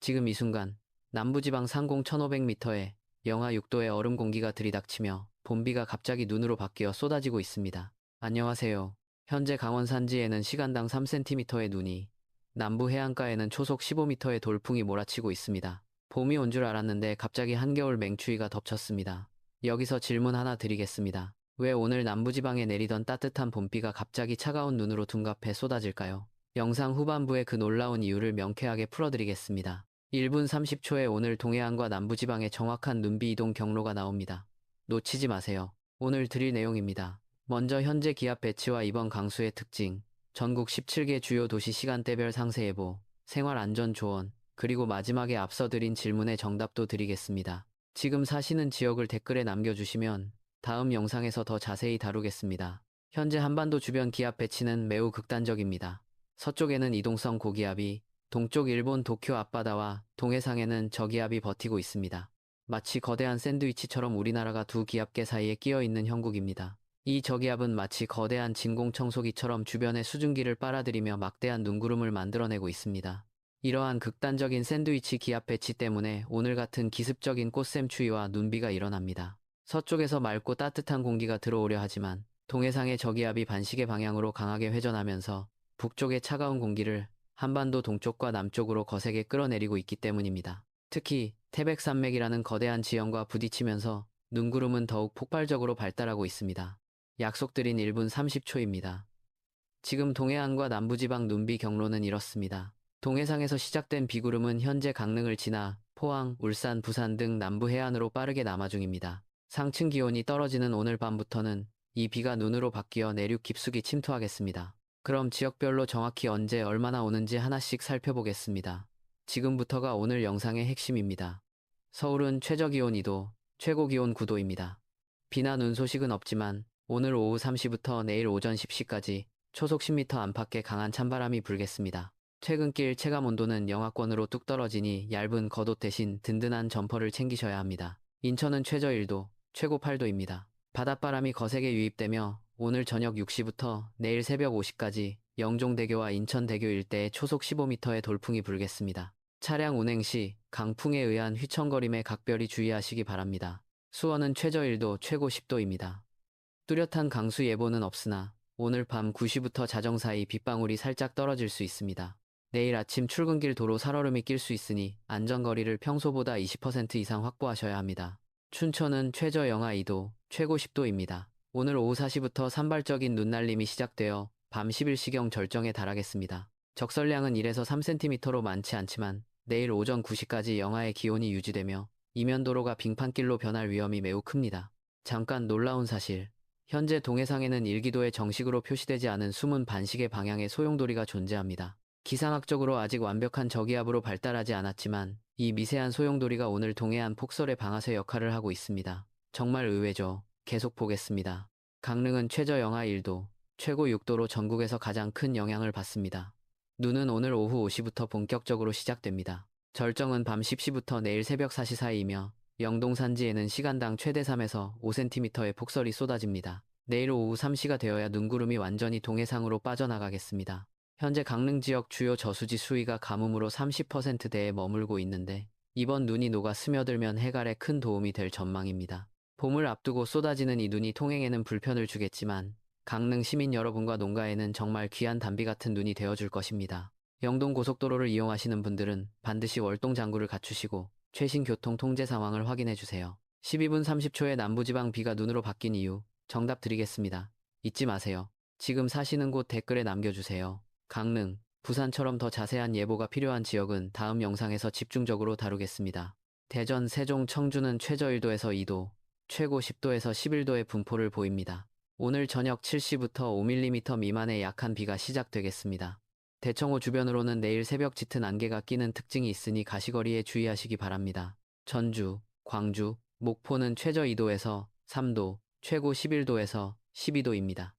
지금 이 순간 남부지방 상공 1500m에 영하 6도의 얼음 공기가 들이닥치며 봄비가 갑자기 눈으로 바뀌어 쏟아지고 있습니다. 안녕하세요. 현재 강원 산지에는 시간당 3cm의 눈이, 남부 해안가에는 초속 15m의 돌풍이 몰아치고 있습니다. 봄이 온 줄 알았는데 갑자기 한겨울 맹추위가 덮쳤습니다. 여기서 질문 하나 드리겠습니다. 왜 오늘 남부지방에 내리던 따뜻한 봄비가 갑자기 차가운 눈으로 둔갑해 쏟아질까요? 영상 후반부에 그 놀라운 이유를 명쾌하게 풀어드리겠습니다. 1분 30초에 오늘 동해안과 남부지방의 정확한 눈비 이동 경로가 나옵니다. 놓치지 마세요. 오늘 드릴 내용입니다. 먼저 현재 기압 배치와 이번 강수의 특징, 전국 17개 주요 도시 시간대별 상세 예보, 생활안전조언, 그리고 마지막에 앞서 드린 질문의 정답도 드리겠습니다. 지금 사시는 지역을 댓글에 남겨주시면 다음 영상에서 더 자세히 다루겠습니다. 현재 한반도 주변 기압 배치는 매우 극단적입니다. 서쪽에는 이동성 고기압이, 동쪽 일본 도쿄 앞바다와 동해상에는 저기압이 버티고 있습니다. 마치 거대한 샌드위치처럼 우리나라가 두 기압계 사이에 끼어 있는 형국입니다. 이 저기압은 마치 거대한 진공청소기처럼 주변의 수증기를 빨아들이며 막대한 눈구름을 만들어내고 있습니다. 이러한 극단적인 샌드위치 기압 배치 때문에 오늘 같은 기습적인 꽃샘추위와 눈비가 일어납니다. 서쪽에서 맑고 따뜻한 공기가 들어오려 하지만 동해상의 저기압이 반시계 방향으로 강하게 회전하면서 북쪽의 차가운 공기를 한반도 동쪽과 남쪽으로 거세게 끌어내리고 있기 때문입니다. 특히 태백산맥이라는 거대한 지형과 부딪히면서 눈구름은 더욱 폭발적으로 발달하고 있습니다. 약속드린 1분 30초입니다. 지금 동해안과 남부지방 눈비 경로는 이렇습니다. 동해상에서 시작된 비구름은 현재 강릉을 지나 포항, 울산, 부산 등 남부 해안으로 빠르게 남하 중입니다. 상층 기온이 떨어지는 오늘 밤부터는 이 비가 눈으로 바뀌어 내륙 깊숙이 침투하겠습니다. 그럼 지역별로 정확히 언제 얼마나 오는지 하나씩 살펴보겠습니다. 지금부터가 오늘 영상의 핵심입니다. 서울은 최저기온 2도, 최고기온 9도입니다. 비나 눈 소식은 없지만 오늘 오후 3시부터 내일 오전 10시까지 초속 10m 안팎의 강한 찬바람이 불겠습니다. 퇴근길 체감온도는 영하권으로 뚝 떨어지니 얇은 겉옷 대신 든든한 점퍼를 챙기셔야 합니다. 인천은 최저 1도, 최고 8도입니다. 바닷바람이 거세게 유입되며 오늘 저녁 6시부터 내일 새벽 5시까지 영종대교와 인천대교 일대에 초속 15m의 돌풍이 불겠습니다. 차량 운행 시 강풍에 의한 휘청거림에 각별히 주의하시기 바랍니다. 수원은 최저 1도, 최고 10도입니다. 뚜렷한 강수 예보는 없으나 오늘 밤 9시부터 자정 사이 빗방울이 살짝 떨어질 수 있습니다. 내일 아침 출근길 도로 살얼음이 낄 수 있으니 안전거리를 평소보다 20% 이상 확보하셔야 합니다. 춘천은 최저 영하 2도, 최고 10도입니다. 오늘 오후 4시부터 산발적인 눈날림이 시작되어 밤 10일시경 절정에 달하겠습니다. 적설량은 1에서 3cm로 많지 않지만 내일 오전 9시까지 영하의 기온이 유지되며 이면도로가 빙판길로 변할 위험이 매우 큽니다. 잠깐 놀라운 사실, 현재 동해상에는 일기도에 정식으로 표시되지 않은 숨은 반시계 방향의 소용돌이가 존재합니다. 기상학적으로 아직 완벽한 저기압으로 발달하지 않았지만 이 미세한 소용돌이가 오늘 동해안 폭설의 방아쇠 역할을 하고 있습니다. 정말 의외죠. 계속 보겠습니다. 강릉은 최저 영하 1도, 최고 6도로 전국에서 가장 큰 영향을 받습니다. 눈은 오늘 오후 5시부터 본격적으로 시작됩니다. 절정은 밤 10시부터 내일 새벽 4시 사이이며 영동 산지에는 시간당 최대 3에서 5cm의 폭설이 쏟아집니다. 내일 오후 3시가 되어야 눈구름이 완전히 동해상으로 빠져나가겠습니다. 현재 강릉 지역 주요 저수지 수위가 가뭄으로 30%대에 머물고 있는데 이번 눈이 녹아 스며들면 해갈에 큰 도움이 될 전망입니다. 봄을 앞두고 쏟아지는 이 눈이 통행에는 불편을 주겠지만 강릉 시민 여러분과 농가에는 정말 귀한 단비 같은 눈이 되어줄 것입니다. 영동 고속도로를 이용하시는 분들은 반드시 월동 장구를 갖추시고 최신 교통 통제 상황을 확인해주세요. 12분 30초에 남부지방 비가 눈으로 바뀐 이유 정답 드리겠습니다. 잊지 마세요. 지금 사시는 곳 댓글에 남겨주세요. 강릉, 부산처럼 더 자세한 예보가 필요한 지역은 다음 영상에서 집중적으로 다루겠습니다. 대전, 세종, 청주는 최저 1도에서 2도, 최고 10도에서 11도의 분포를 보입니다. 오늘 저녁 7시부터 5mm 미만의 약한 비가 시작되겠습니다. 대청호 주변으로는 내일 새벽 짙은 안개가 끼는 특징이 있으니 가시거리에 주의하시기 바랍니다. 전주, 광주, 목포는 최저 2도에서 3도, 최고 11도에서 12도입니다.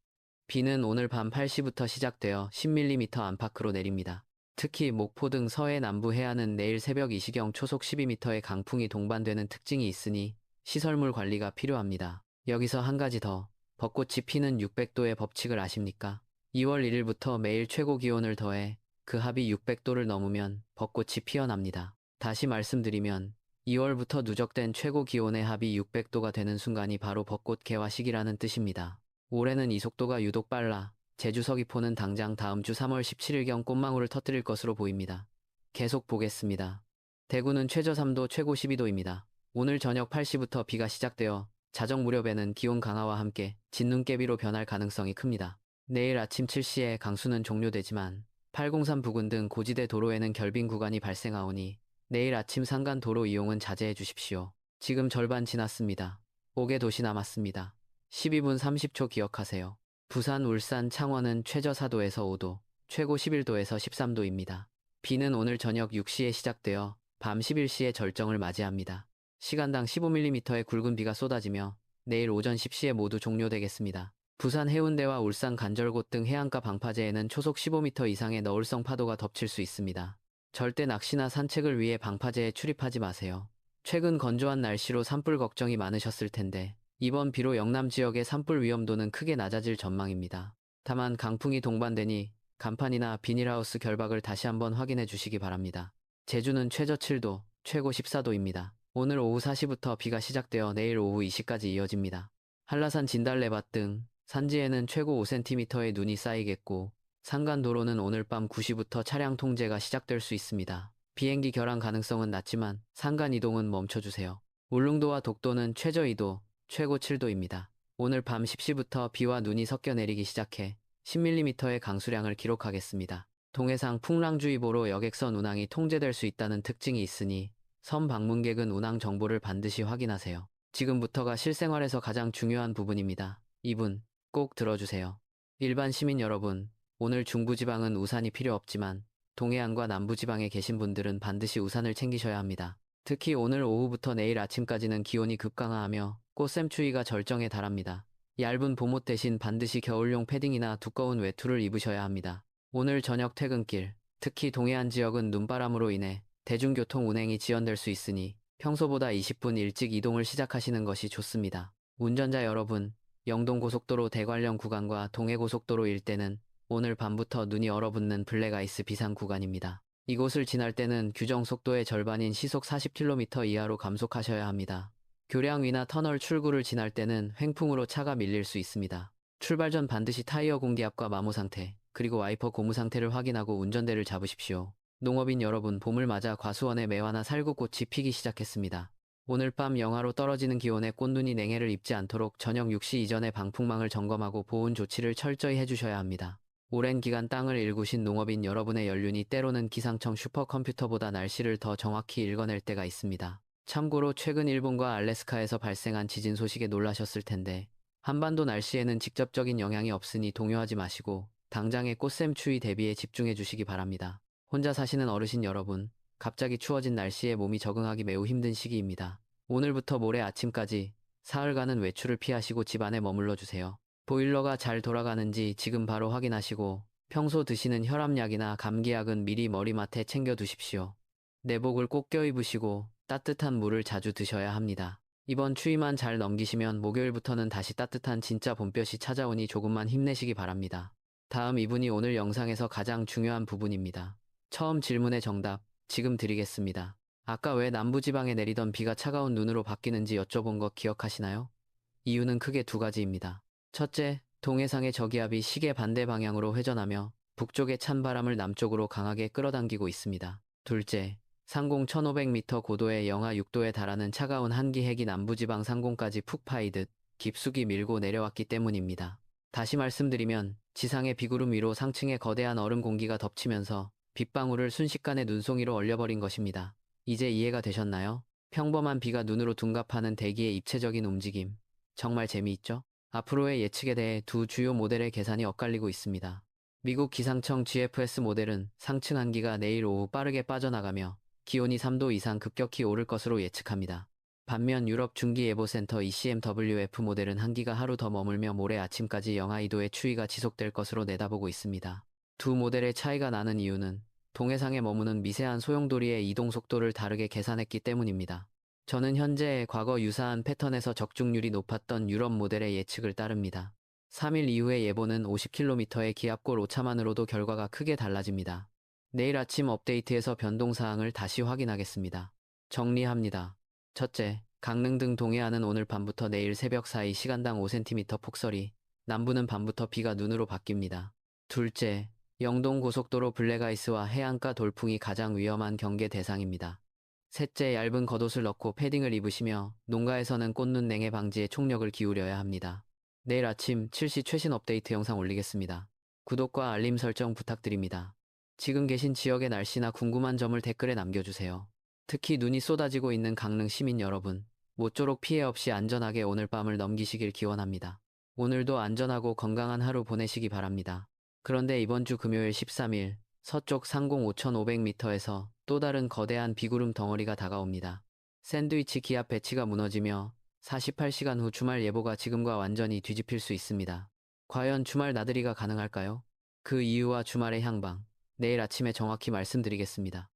비는 오늘 밤 8시부터 시작되어 10mm 안팎으로 내립니다. 특히 목포 등 서해 남부 해안은 내일 새벽 이시경 초속 12m의 강풍이 동반되는 특징이 있으니 시설물 관리가 필요합니다. 여기서 한 가지 더, 벚꽃이 피는 600도의 법칙을 아십니까? 2월 1일부터 매일 최고 기온을 더해 그 합이 600도를 넘으면 벚꽃이 피어납니다. 다시 말씀드리면 2월부터 누적된 최고 기온의 합이 600도가 되는 순간이 바로 벚꽃 개화 시기라는 뜻입니다. 올해는 이 속도가 유독 빨라 제주 서귀포는 당장 다음 주 3월 17일경 꽃망울을 터뜨릴 것으로 보입니다. 계속 보겠습니다. 대구는 최저 3도, 최고 12도입니다. 오늘 저녁 8시부터 비가 시작되어 자정 무렵에는 기온 강화와 함께 진눈깨비로 변할 가능성이 큽니다. 내일 아침 7시에 강수는 종료되지만 803 부근 등 고지대 도로에는 결빙 구간이 발생하오니 내일 아침 산간 도로 이용은 자제해 주십시오. 지금 절반 지났습니다. 5개 도시 남았습니다. 12분 30초 기억하세요. 부산, 울산, 창원은 최저 4도에서 5도, 최고 11도에서 13도입니다. 비는 오늘 저녁 6시에 시작되어 밤 11시에 절정을 맞이합니다. 시간당 15mm의 굵은 비가 쏟아지며 내일 오전 10시에 모두 종료되겠습니다. 부산 해운대와 울산 간절곶 등 해안가 방파제에는 초속 15m 이상의 너울성 파도가 덮칠 수 있습니다. 절대 낚시나 산책을 위해 방파제에 출입하지 마세요. 최근 건조한 날씨로 산불 걱정이 많으셨을 텐데 이번 비로 영남 지역의 산불 위험도는 크게 낮아질 전망입니다. 다만 강풍이 동반되니 간판이나 비닐하우스 결박을 다시 한번 확인해 주시기 바랍니다. 제주는 최저 7도, 최고 14도입니다. 오늘 오후 4시부터 비가 시작되어 내일 오후 2시까지 이어집니다. 한라산 진달래밭 등 산지에는 최고 5cm의 눈이 쌓이겠고 산간도로는 오늘 밤 9시부터 차량 통제가 시작될 수 있습니다. 비행기 결항 가능성은 낮지만 산간 이동은 멈춰주세요. 울릉도와 독도는 최저 2도, 최고 7도입니다. 오늘 밤 10시부터 비와 눈이 섞여 내리기 시작해 10mm의 강수량을 기록하겠습니다. 동해상 풍랑주의보로 여객선 운항이 통제될 수 있다는 특징이 있으니 섬 방문객은 운항 정보를 반드시 확인하세요. 지금부터가 실생활에서 가장 중요한 부분입니다. 이분 꼭 들어주세요. 일반 시민 여러분, 오늘 중부지방은 우산이 필요 없지만 동해안과 남부지방에 계신 분들은 반드시 우산을 챙기셔야 합니다. 특히 오늘 오후부터 내일 아침까지는 기온이 급강하하며 꽃샘추위가 절정에 달합니다. 얇은 봄옷 대신 반드시 겨울용 패딩이나 두꺼운 외투를 입으셔야 합니다. 오늘 저녁 퇴근길, 특히 동해안 지역은 눈바람으로 인해 대중교통 운행이 지연될 수 있으니 평소보다 20분 일찍 이동을 시작하시는 것이 좋습니다. 운전자 여러분, 영동고속도로 대관령 구간과 동해고속도로 일대는 오늘 밤부터 눈이 얼어붙는 블랙아이스 비상 구간입니다. 이곳을 지날 때는 규정 속도의 절반인 시속 40km 이하로 감속하셔야 합니다. 교량 위나 터널 출구를 지날 때는 횡풍으로 차가 밀릴 수 있습니다. 출발 전 반드시 타이어 공기압과 마모 상태, 그리고 와이퍼 고무 상태를 확인하고 운전대를 잡으십시오. 농업인 여러분, 봄을 맞아 과수원에 매화나 살구꽃이 피기 시작했습니다. 오늘 밤 영하로 떨어지는 기온에 꽃눈이 냉해를 입지 않도록 저녁 6시 이전에 방풍망을 점검하고 보온 조치를 철저히 해주셔야 합니다. 오랜 기간 땅을 일구신 농업인 여러분의 연륜이 때로는 기상청 슈퍼컴퓨터보다 날씨를 더 정확히 읽어낼 때가 있습니다. 참고로 최근 일본과 알래스카에서 발생한 지진 소식에 놀라셨을 텐데 한반도 날씨에는 직접적인 영향이 없으니 동요하지 마시고 당장의 꽃샘추위 대비에 집중해 주시기 바랍니다. 혼자 사시는 어르신 여러분, 갑자기 추워진 날씨에 몸이 적응하기 매우 힘든 시기입니다. 오늘부터 모레 아침까지 사흘간은 외출을 피하시고 집 안에 머물러 주세요. 보일러가 잘 돌아가는지 지금 바로 확인하시고 평소 드시는 혈압약이나 감기약은 미리 머리맡에 챙겨 두십시오. 내복을 꼭 껴입으시고 따뜻한 물을 자주 드셔야 합니다. 이번 추위만 잘 넘기시면 목요일부터는 다시 따뜻한 진짜 봄볕이 찾아오니 조금만 힘내시기 바랍니다. 다음 이분이 오늘 영상에서 가장 중요한 부분입니다. 처음 질문의 정답 지금 드리겠습니다. 아까 왜 남부지방에 내리던 비가 차가운 눈으로 바뀌는지 여쭤본 거 기억하시나요? 이유는 크게 두 가지입니다. 첫째, 동해상의 저기압이 시계 반대 방향으로 회전하며 북쪽의 찬 바람을 남쪽으로 강하게 끌어당기고 있습니다. 둘째, 상공 1500m 고도의 영하 6도에 달하는 차가운 한기 핵이 남부지방 상공까지 푹 파이듯 깊숙이 밀고 내려왔기 때문입니다. 다시 말씀드리면 지상의 비구름 위로 상층의 거대한 얼음 공기가 덮치면서 빗방울을 순식간에 눈송이로 얼려버린 것입니다. 이제 이해가 되셨나요? 평범한 비가 눈으로 둔갑하는 대기의 입체적인 움직임. 정말 재미있죠? 앞으로의 예측에 대해 두 주요 모델의 계산이 엇갈리고 있습니다. 미국 기상청 GFS 모델은 상층 한기가 내일 오후 빠르게 빠져나가며 기온이 3도 이상 급격히 오를 것으로 예측합니다. 반면 유럽 중기예보센터 ECMWF 모델은 한기가 하루 더 머물며 모레 아침까지 영하 2도의 추위가 지속될 것으로 내다보고 있습니다. 두 모델의 차이가 나는 이유는 동해상에 머무는 미세한 소용돌이의 이동 속도를 다르게 계산했기 때문입니다. 저는 현재 과거 유사한 패턴에서 적중률이 높았던 유럽 모델의 예측을 따릅니다. 3일 이후의 예보는 50km의 기압골 오차만으로도 결과가 크게 달라집니다. 내일 아침 업데이트에서 변동사항을 다시 확인하겠습니다. 정리합니다. 첫째, 강릉 등 동해안은 오늘 밤부터 내일 새벽 사이 시간당 5cm 폭설이, 남부는 밤부터 비가 눈으로 바뀝니다. 둘째, 영동 고속도로 블랙아이스와 해안가 돌풍이 가장 위험한 경계 대상입니다. 셋째, 얇은 겉옷을 넣고 패딩을 입으시며 농가에서는 꽃눈 냉해 방지에 총력을 기울여야 합니다. 내일 아침 7시 최신 업데이트 영상 올리겠습니다. 구독과 알림 설정 부탁드립니다. 지금 계신 지역의 날씨나 궁금한 점을 댓글에 남겨주세요. 특히 눈이 쏟아지고 있는 강릉 시민 여러분, 모쪼록 피해 없이 안전하게 오늘 밤을 넘기시길 기원합니다. 오늘도 안전하고 건강한 하루 보내시기 바랍니다. 그런데 이번 주 금요일 13일, 서쪽 상공 5,500m에서 또 다른 거대한 비구름 덩어리가 다가옵니다. 샌드위치 기압 배치가 무너지며 48시간 후 주말 예보가 지금과 완전히 뒤집힐 수 있습니다. 과연 주말 나들이가 가능할까요? 그 이유와 주말의 향방, 내일 아침에 정확히 말씀드리겠습니다.